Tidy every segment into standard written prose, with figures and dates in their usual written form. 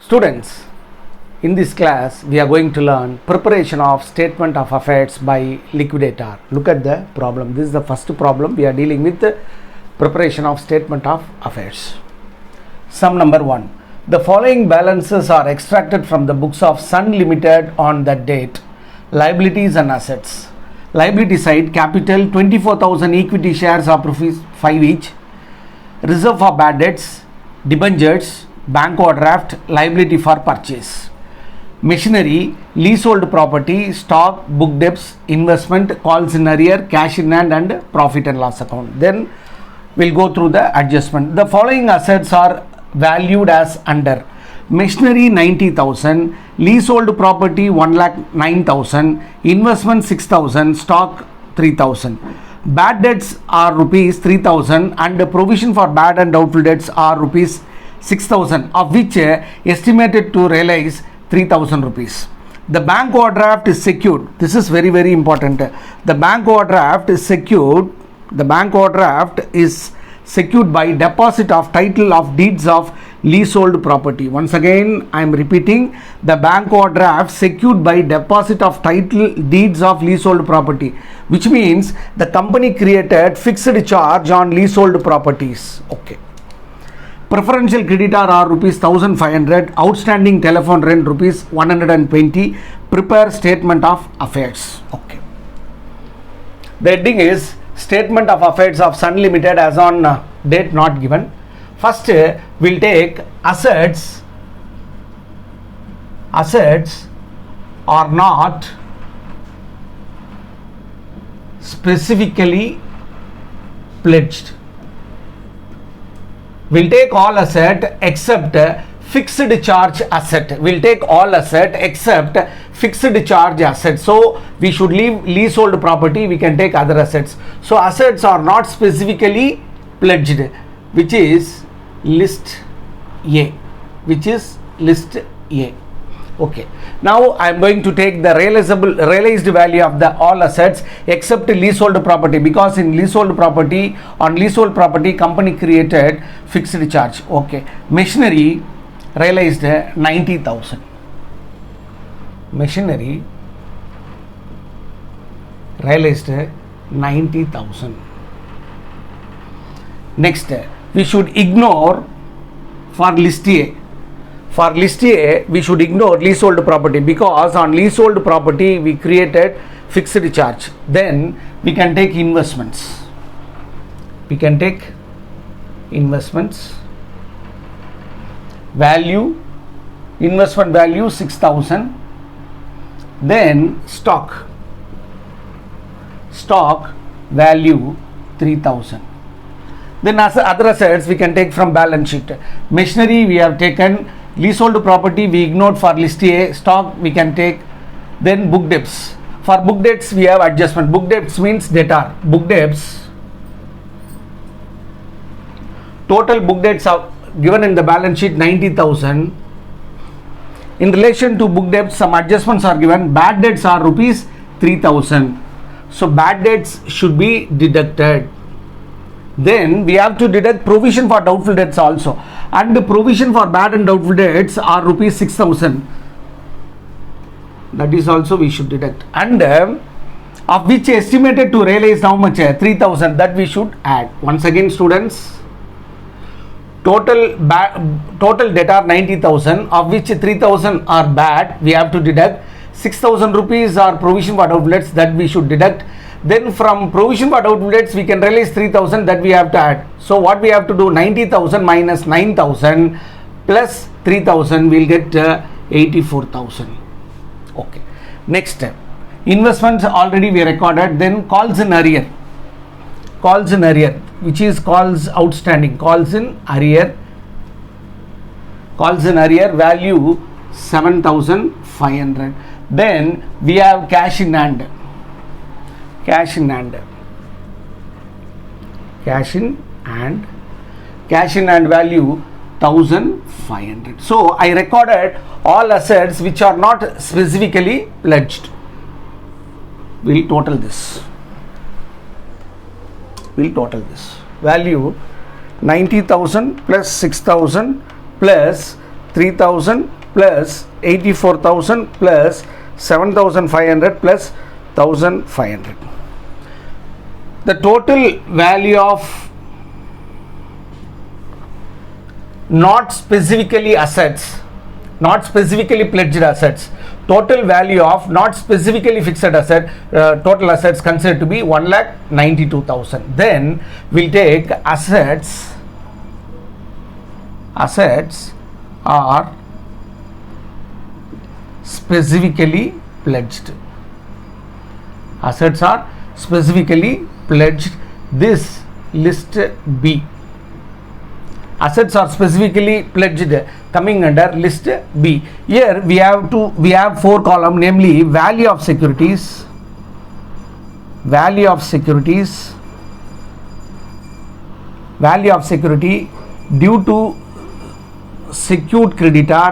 Students, in this class we are going to learn preparation of statement of affairs by liquidator. Look at the problem. This is the first problem. We are dealing with the preparation of statement of affairs. Sum number 1. The following balances are extracted from the books of Sun Limited on that date. Liabilities and assets. Liability side, capital 24,000 equity shares of rupees 5 each. Reserve for bad debts, debentures, bank overdraft, liability for purchase. Machinery, leasehold property, stock, book debts, investment, calls in arrear, cash in hand and profit and loss account. Then we'll go through the adjustment. The following assets are valued as under. Machinery 90,000, leasehold property 1,09,000, investment 6,000, stock 3,000. Bad debts are rupees 3,000 and the provision for bad and doubtful debts are rupees 6,000, of which estimated to realize 3,000 rupees. The bank overdraft is secured. This is very, very important. The bank overdraft is secured. The bank overdraft is secured by deposit of title of deeds of leasehold property. Once again, I am repeating, the bank overdraft secured by deposit of title deeds of leasehold property, which means the company created fixed charge on leasehold properties. Okay. Preferential creditor are rupees 1,500, outstanding telephone rent rupees 120. Prepare statement of affairs. Okay. The heading is statement of affairs of Sun Limited as on date not given. First, we'll take assets. Assets are not specifically pledged. We'll take all asset except fixed charge asset. We'll take all asset except fixed charge asset. So we should leave leasehold property. We can take other assets. So assets are not specifically pledged, which is list A. Which is list A. Okay. Now I am going to take the realized value of the all assets except leasehold property, because in leasehold property, on leasehold property company created fixed charge. Okay. Machinery realized 90,000. Machinery realized 90,000. Next, we should ignore for list A. For list A, we should ignore leasehold property, because on leasehold property we created fixed charge. Then we can take investments. We can take investments. Value, investment value 6,000. Then stock. Stock value 3,000. Then as other assets we can take from balance sheet. Machinery we have taken. Leasehold property we ignored for list A. Stock we can take. Then book debts. For book debts we have adjustment. Book debts means debtor. Book debts. Total book debts are given in the balance sheet 90,000. In relation to book debts, some adjustments are given. Bad debts are rupees 3,000. So bad debts should be deducted. Then we have to deduct provision for doubtful debts also, and the provision for bad and doubtful debts are rupees 6,000. That is also we should deduct, and of which estimated to realize how much? 3,000. That we should add. Once again, students, total debt are 90,000, of which 3,000 are bad. We have to deduct. 6,000 rupees are provision for doubtful debts, that we should deduct. Then from provision for doubtful debts we can realize 3,000, that we have to add. So what we have to do, 90,000 minus 9,000 plus 3,000, we'll get 84,000. Okay. Next step, investments already we recorded. Then calls in arrear. Calls in arrear, which is calls outstanding. Calls in arrear. Calls in arrear value 7,500. Then we have cash in hand. Cash in hand. Cash in hand. Cash in hand value 1,500. So I recorded all assets which are not specifically pledged. We'll total this. Value 90,000 plus 6,000 plus 3,000 plus 84,000 plus 7,500 plus 1,500. The total value of not specifically assets, not specifically pledged assets, total value of not specifically fixed asset, total assets considered to be 1,92,000. Then we'll take assets are specifically pledged. Assets are specifically pledged. This list B. Assets are specifically pledged coming under list B. Here we have 4 columns, namely value of securities, value of security due to secured creditor,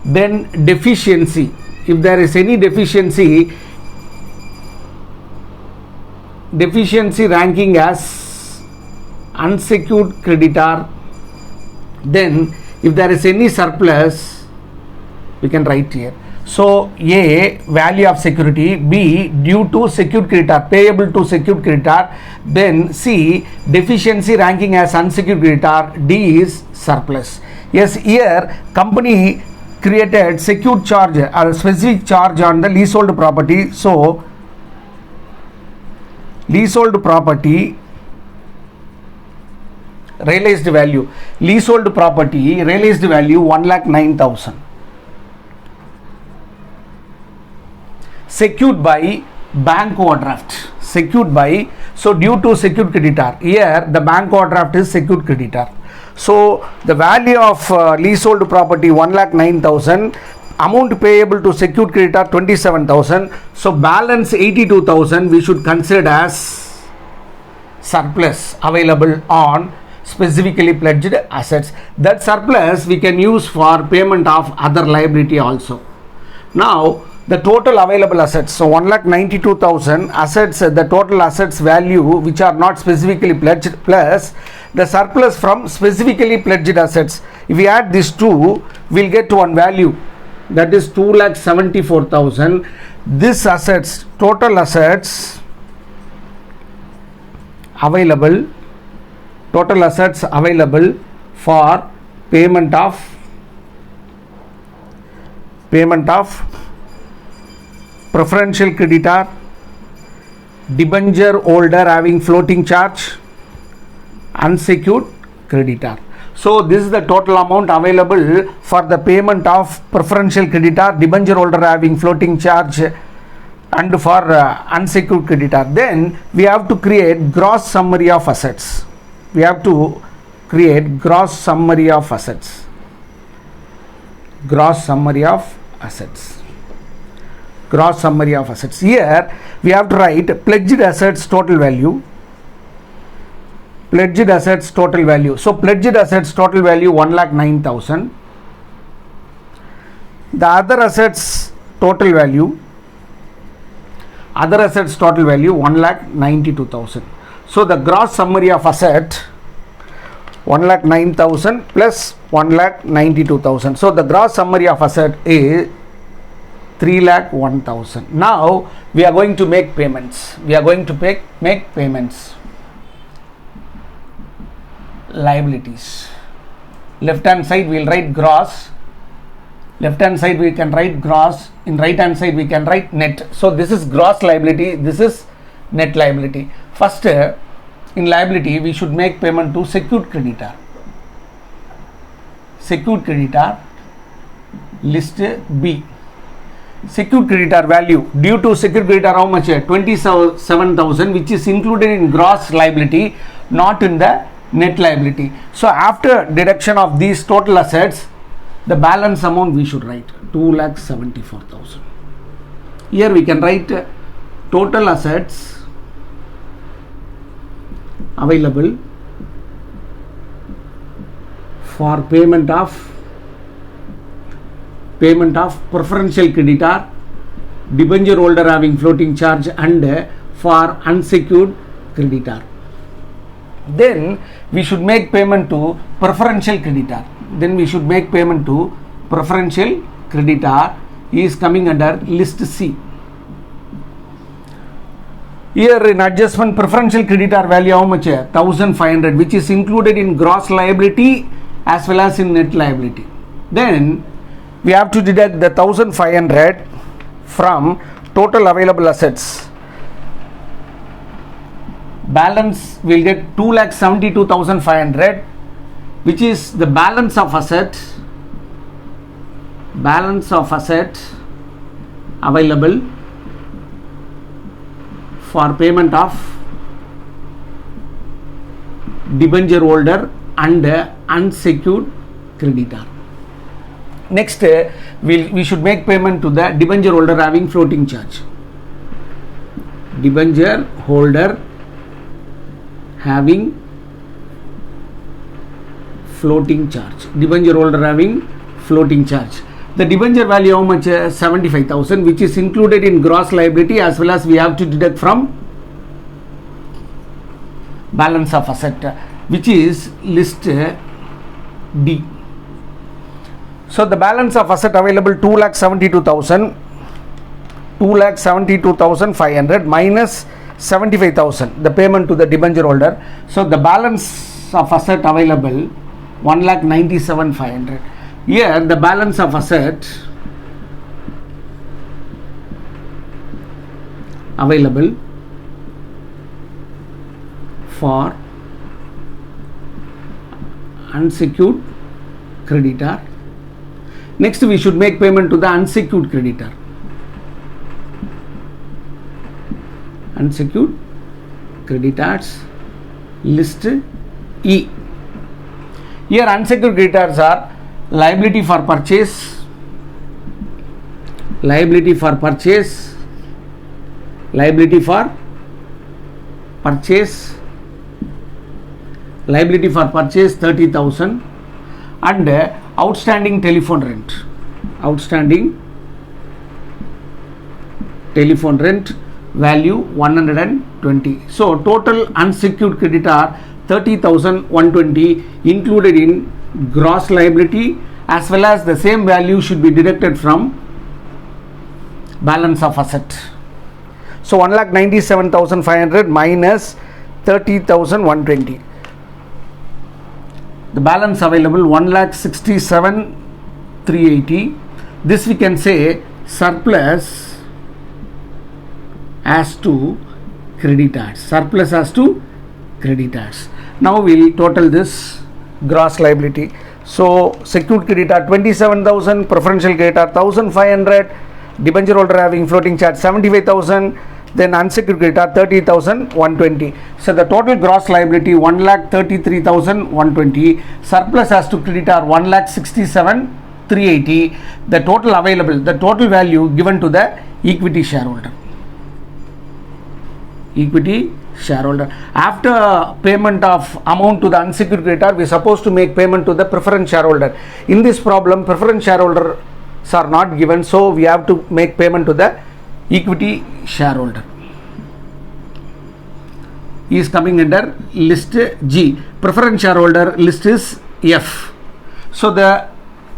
then deficiency. If there is any deficiency ranking as unsecured creditor, then if there is any surplus we can write here. So A, value of security, B, due to secured creditor, payable to secured creditor, then C, deficiency ranking as unsecured creditor, D is surplus. Yes, here company created secured charge or specific charge on the leasehold property. So leasehold property realized value, leasehold property realized value 1,09,000. Secured by bank overdraft, secured by, so due to secured creditor, here the bank overdraft is secured creditor. So the value of leasehold property 1,09,000, amount payable to secured creditor 27,000. So balance 82,000 we should consider as surplus available on specifically pledged assets. That surplus we can use for payment of other liability also. Now the total available assets, so 1,92,000 assets, the total assets value which are not specifically pledged plus the surplus from specifically pledged assets. If we add these two, we'll get one value, that is 2,74,000. This assets, total assets available, total assets available for payment of preferential creditor, debenture holder having floating charge, unsecured creditor. So this is the total amount available for the payment of preferential creditor, debenture holder having floating charge, and for unsecured creditor. Then we have to create gross summary of assets. We have to create gross summary of assets. Gross summary of assets. Gross summary of assets. Here we have to write pledged assets total value. Pledged assets total value. So pledged assets total value 1,09,000. The other assets total value. Other assets total value 1,92,000. So the gross summary of asset 1,09,000 plus 1,92,000. So the gross summary of asset is 3,01,000. Now we are going to make payments. We are going to make payments. Liabilities. Left hand side we will write gross. Left hand side we can write gross. In right hand side we can write net. So this is gross liability. This is net liability. First, in liability we should make payment to secured creditor. Secured creditor, list B. Secured creditor value due to secured creditor how much? 27,000, which is included in gross liability, not in the net liability. So after deduction of these total assets, the balance amount we should write 2,74,000. Here we can write total assets available for payment of preferential creditor, debenture holder having floating charge, and for unsecured creditor. Then we should make payment to preferential creditor. then we should make payment to preferential creditor. He is coming under list C. Here in adjustment, preferential creditor value how much? 1500, which is included in gross liability as well as in net liability. Then we have to deduct the 1500 from total available assets. Balance will get 2,72,500, which is the balance of asset available for payment of debenture holder and unsecured creditor. Next, we should make payment to the debenture holder having floating charge. Debenture holder having floating charge. Debenture holder having floating charge. The debenture value how much? 75,000, which is included in gross liability as well as we have to deduct from balance of asset, which is list D. So the balance of asset available 2,72,500 minus 75,000, the payment to the debenture holder. So the balance of asset available 1,97,500. Here the balance of asset available for unsecured creditor. Next, we should make payment to the unsecured creditor. Unsecured creditors, list E. Here unsecured creditors are liability for purchase, liability for purchase 30,000 and outstanding telephone rent value 120. So total unsecured creditor 30,120 included in gross liability, as well as the same value should be deducted from balance of asset. So 1,97,500 minus 30,120. The balance available 1,67,380. This we can say surplus as to creditors. Now we will total this gross liability. So secured creditor 27,000, preferential creditor 1,500, debenture holder having floating charge 75,000, then unsecured creditor 30,120. So the total gross liability 1,33,120, surplus as to creditor 1,67,380. The total available, the total value given to the equity shareholder. After payment of amount to the unsecured creditor, we are supposed to make payment to the preference shareholder. In this problem, preference shareholders are not given, so we have to make payment to the equity shareholder. He is coming under list G. Preference shareholder list is F. So the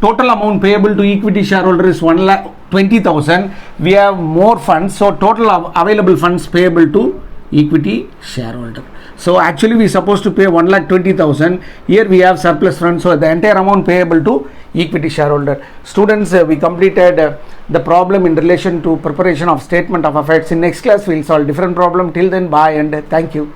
total amount payable to equity shareholder is 1,20,000. We have more funds, so total available funds payable to equity shareholder. So actually we are supposed to pay 1,20,000. Here we have surplus funds, so the entire amount payable to equity shareholder. Students, we completed the problem in relation to preparation of statement of affairs. In next class we will solve different problem. Till then, bye and thank you.